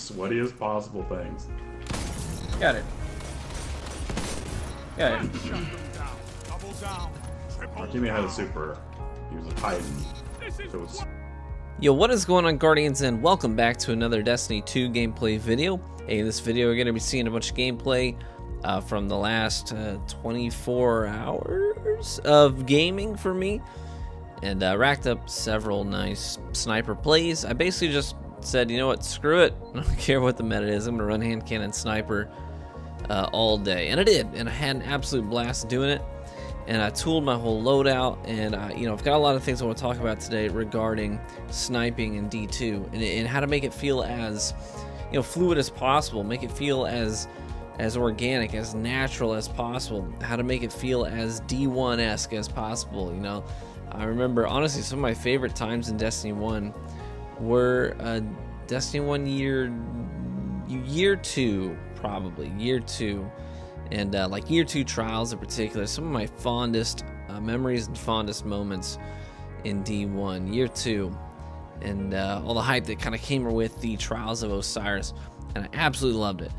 sweatiest possible things. Got it. Got it. Our teammate had a super. He was a Titan. So was... Yo, what is going on, Guardians, and welcome back to another Destiny 2 gameplay video. Hey, in this video we're going to be seeing a bunch of gameplay from the last 24 hours of gaming for me, and racked up several nice sniper plays. I basically just said, you know what, screw it, I don't care what the meta is, I'm going to run hand cannon sniper all day, and I did, and I had an absolute blast doing it. And I tooled my whole loadout, and you know, I've got a lot of things I want to talk about today regarding sniping in D2 and how to make it feel as, you know, fluid as possible, make it feel as organic, as natural as possible, how to make it feel as D1-esque as possible. You know, I remember honestly some of my favorite times in Destiny 1 were Destiny 1 year 2, probably year 2. And like year 2 trials in particular, some of my fondest memories and fondest moments in D1, year 2, and all the hype that kind of came with the trials of Osiris, and I absolutely loved it.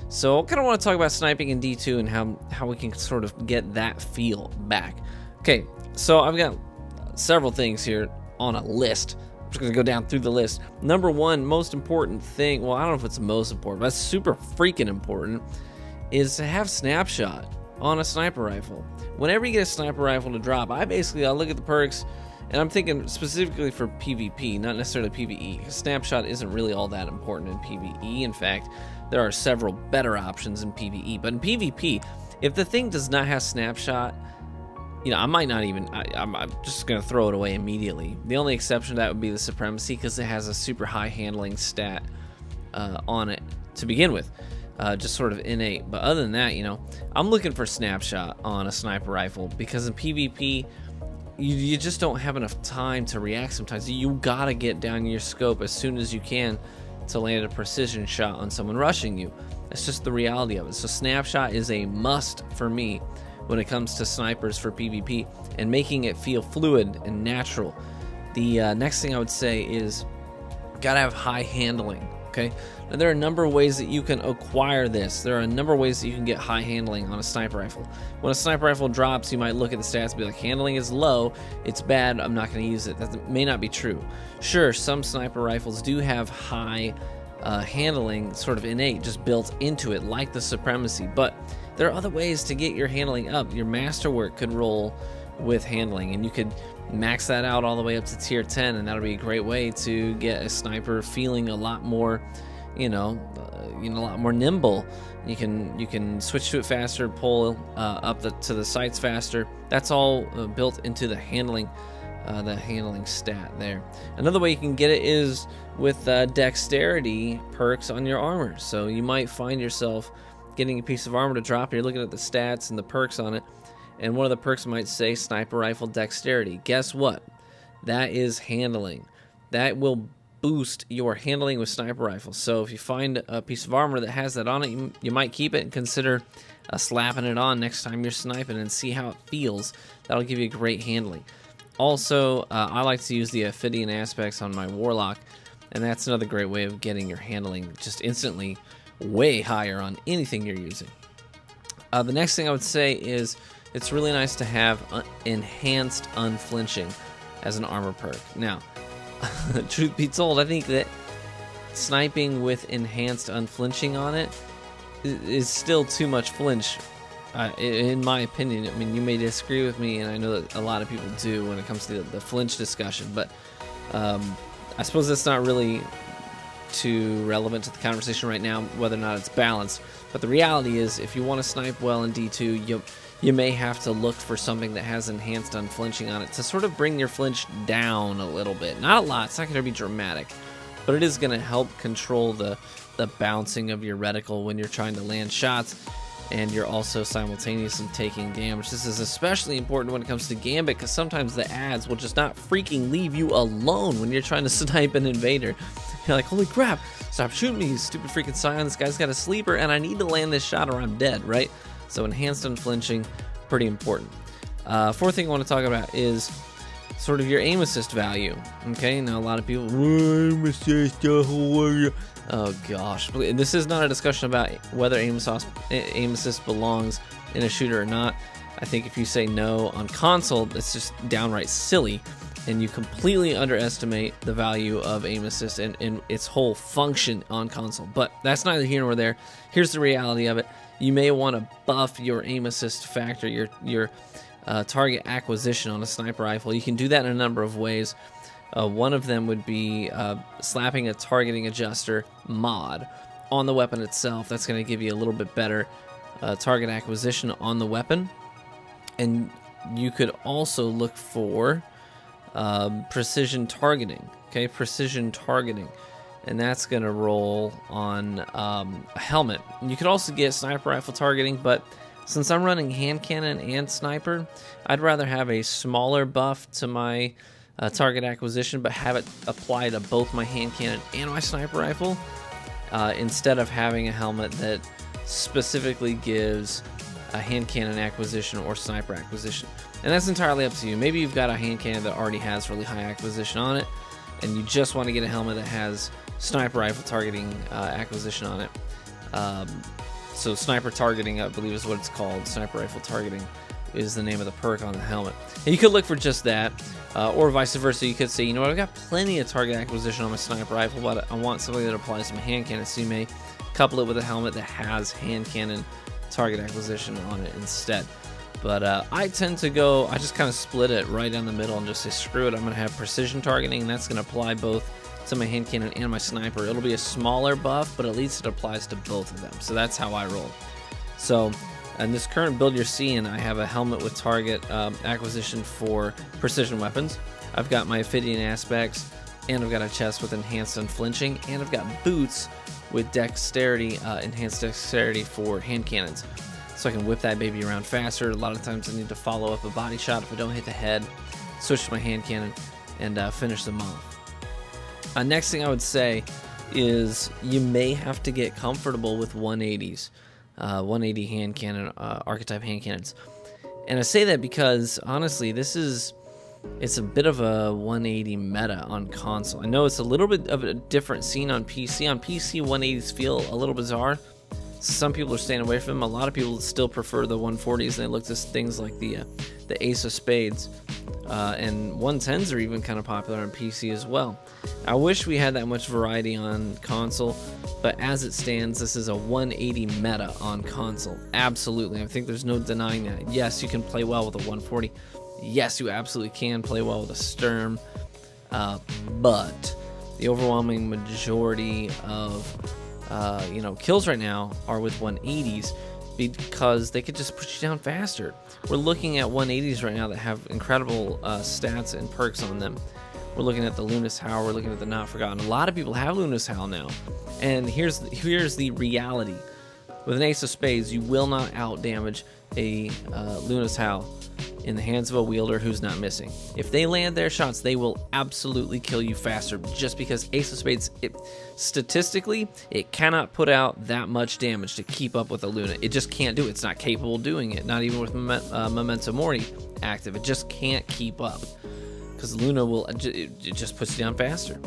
So I kind of want to talk about sniping in D2 and how we can sort of get that feel back. Okay, so I've got several things here on a list. I'm just going to go down through the list. Number one, most important thing, well, I don't know if it's the most important, but it's super freaking important, is to have snapshot on a sniper rifle. Whenever you get a sniper rifle to drop, I look at the perks, and I'm thinking specifically for PvP, not necessarily PvE, because snapshot isn't really all that important in PvE. In fact, there are several better options in PvE, but in PvP, if the thing does not have snapshot, you know, I might not even, I'm just gonna throw it away immediately. The only exception to that would be the supremacy, because it has a super high handling stat on it to begin with. Just sort of innate, but other than that, you know, I'm looking for snapshot on a sniper rifle, because in PvP you just don't have enough time to react sometimes. You gotta get down your scope as soon as you can to land a precision shot on someone rushing you. That's just the reality of it. So snapshot is a must for me when it comes to snipers for PvP and making it feel fluid and natural. The next thing I would say is gotta have high handling. Okay, now there are a number of ways that you can acquire this. There are a number of ways that you can get high handling on a sniper rifle. When a sniper rifle drops, you might look at the stats and be like, handling is low, it's bad, I'm not going to use it. That may not be true. Sure, some sniper rifles do have high handling, sort of innate, just built into it, like the supremacy, but there are other ways to get your handling up. Your masterwork could roll with handling, and you could max that out all the way up to tier 10, and that'll be a great way to get a sniper feeling a lot more, a lot more nimble. You can switch to it faster, pull up to the sights faster. That's all built into the handling stat there. Another way you can get it is with dexterity perks on your armor. So you might find yourself getting a piece of armor to drop, and you're looking at the stats and the perks on it, and one of the perks might say sniper rifle dexterity. Guess what? That is handling. That will boost your handling with sniper rifles. So if you find a piece of armor that has that on it, you might keep it and consider slapping it on next time you're sniping and see how it feels. That'll give you great handling. Also, I like to use the Ophidian aspects on my warlock, and that's another great way of getting your handling just instantly way higher on anything you're using. The next thing I would say is it's really nice to have enhanced unflinching as an armor perk. Now, truth be told, I think that sniping with enhanced unflinching on it is still too much flinch, in my opinion. I mean, you may disagree with me, and I know that a lot of people do when it comes to the flinch discussion, but I suppose that's not really too relevant to the conversation right now, whether or not it's balanced. But the reality is, if you want to snipe well in D2, you may have to look for something that has enhanced unflinching on it to sort of bring your flinch down a little bit. Not a lot, it's not going to be dramatic, but it is going to help control the bouncing of your reticle when you're trying to land shots, and you're also simultaneously taking damage. This is especially important when it comes to Gambit, because sometimes the ads will just not freaking leave you alone when you're trying to snipe an invader. You're like, holy crap, stop shooting me, you stupid freaking Scion, this guy's got a sleeper, and I need to land this shot or I'm dead, right? So enhanced unflinching, pretty important. Fourth thing I want to talk about is sort of your aim assist value. Okay, now a lot of people, aim assist, oh gosh, this is not a discussion about whether aim assist belongs in a shooter or not. I think if you say no on console, it's just downright silly, and you completely underestimate the value of aim assist and its whole function on console. But that's neither here nor there. Here's the reality of it. You may want to buff your aim assist factor, your target acquisition on a sniper rifle. You can do that in a number of ways. One of them would be slapping a targeting adjuster mod on the weapon itself. That's going to give you a little bit better target acquisition on the weapon. And you could also look for precision targeting. Okay, precision targeting. And that's going to roll on a helmet. You could also get sniper rifle targeting, but since I'm running hand cannon and sniper, I'd rather have a smaller buff to my target acquisition, but have it apply to both my hand cannon and my sniper rifle, instead of having a helmet that specifically gives a hand cannon acquisition or sniper acquisition. And that's entirely up to you. Maybe you've got a hand cannon that already has really high acquisition on it, and you just want to get a helmet that has sniper rifle targeting acquisition on it. So sniper targeting, I believe, is what it's called. Sniper rifle targeting is the name of the perk on the helmet. And you could look for just that, or vice versa. You could say, you know what, I've got plenty of target acquisition on my sniper rifle, but I want something that applies to my hand cannon. So you may couple it with a helmet that has hand cannon target acquisition on it instead. But I tend to go, I just kind of split it right down the middle and just say, screw it, I'm going to have precision targeting, and that's going to apply both to my hand cannon and my sniper. It'll be a smaller buff, but at least it applies to both of them. So that's how I roll. So in this current build you're seeing, I have a helmet with target acquisition for precision weapons. I've got my Ophidian aspects, and I've got a chest with enhanced unflinching, and I've got boots with dexterity, enhanced dexterity for hand cannons. So I can whip that baby around faster. A lot of times I need to follow up a body shot if I don't hit the head, switch to my hand cannon, and finish them off. Next thing I would say is you may have to get comfortable with 180s, 180 hand cannon, archetype hand cannons. And I say that because honestly, it's a bit of a 180 meta on console. I know it's a little bit of a different scene on PC. On PC, 180s feel a little bizarre. Some people are staying away from them. A lot of people still prefer the 140s, and they look to things like the Ace of Spades. And 110s are even kind of popular on PC as well. I wish we had that much variety on console, but as it stands, this is a 180 meta on console. Absolutely. I think there's no denying that. Yes, you can play well with a 140. Yes, you absolutely can play well with a Sturm, but the overwhelming majority of kills right now are with 180s because they could just push you down faster. We're looking at 180s right now that have incredible stats and perks on them. We're looking at the Lunas Howl, we're looking at the Not Forgotten. A lot of people have Lunas Howl now, and here's the reality. With an Ace of Spades, you will not out damage a Lunas Howl in the hands of a wielder who's not missing. If they land their shots, they will absolutely kill you faster, just because Ace of Spades, statistically, it cannot put out that much damage to keep up with a Luna. It just can't do it. It's not capable of doing it, not even with Memento Mori active. It just can't keep up, because Luna it just puts you down faster.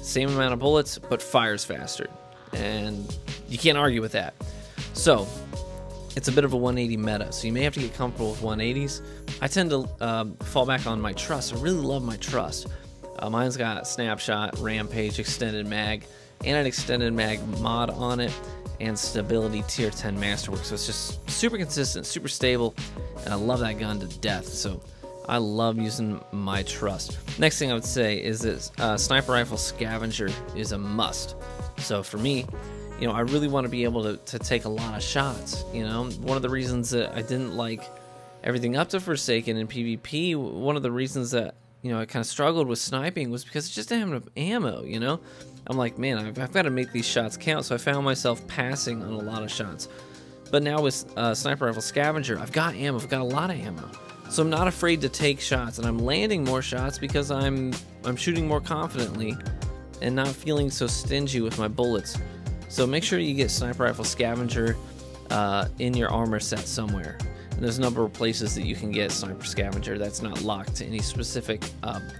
Same amount of bullets, but fires faster, and you can't argue with that. So it's a bit of a 180 meta, so you may have to get comfortable with 180s. I tend to fall back on my trust. I really love my trust. Mine's got snapshot, rampage, extended mag, and an extended mag mod on it, and stability tier 10 masterwork. So it's just super consistent, super stable, and I love that gun to death. So I love using my trust. Next thing I would say is that sniper rifle scavenger is a must. So for me, I really want to be able to take a lot of shots. One of the reasons that I didn't like everything up to Forsaken in PvP, one of the reasons that I kind of struggled with sniping was because it just didn't have enough ammo. I'm like, man, I've got to make these shots count. So I found myself passing on a lot of shots. But now with sniper rifle scavenger, I've got ammo. I've got a lot of ammo, so I'm not afraid to take shots, and I'm landing more shots because I'm shooting more confidently and not feeling so stingy with my bullets. So make sure you get sniper rifle scavenger in your armor set somewhere. And there's a number of places that you can get sniper scavenger that's not locked to any specific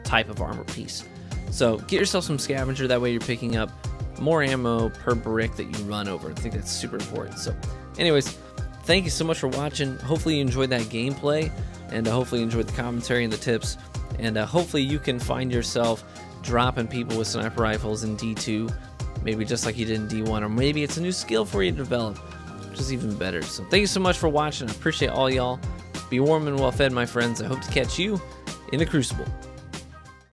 type of armor piece. So get yourself some scavenger, that way you're picking up more ammo per brick that you run over. I think that's super important. So anyways, thank you so much for watching. Hopefully you enjoyed that gameplay, and hopefully you enjoyed the commentary and the tips, and hopefully you can find yourself dropping people with sniper rifles in D2, maybe just like you did in D1, or maybe it's a new skill for you to develop, which is even better. So thank you so much for watching. I appreciate all y'all. Be warm and well fed, my friends. I hope to catch you in the Crucible.